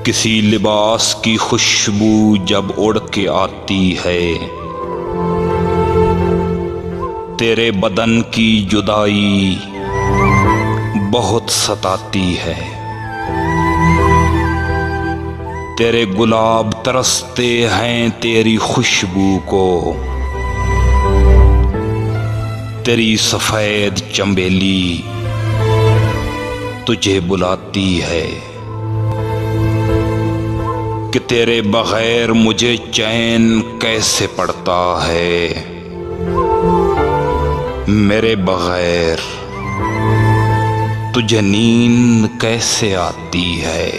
किसी लिबास की खुशबू जब उड़ के आती है, तेरे बदन की जुदाई बहुत सताती है। तेरे गुलाब तरसते हैं तेरी खुशबू को, तेरी सफेद चंबेली तुझे बुलाती है कि तेरे बगैर मुझे चैन कैसे पड़ता है, मेरे बगैर तुझे नींद कैसे आती है।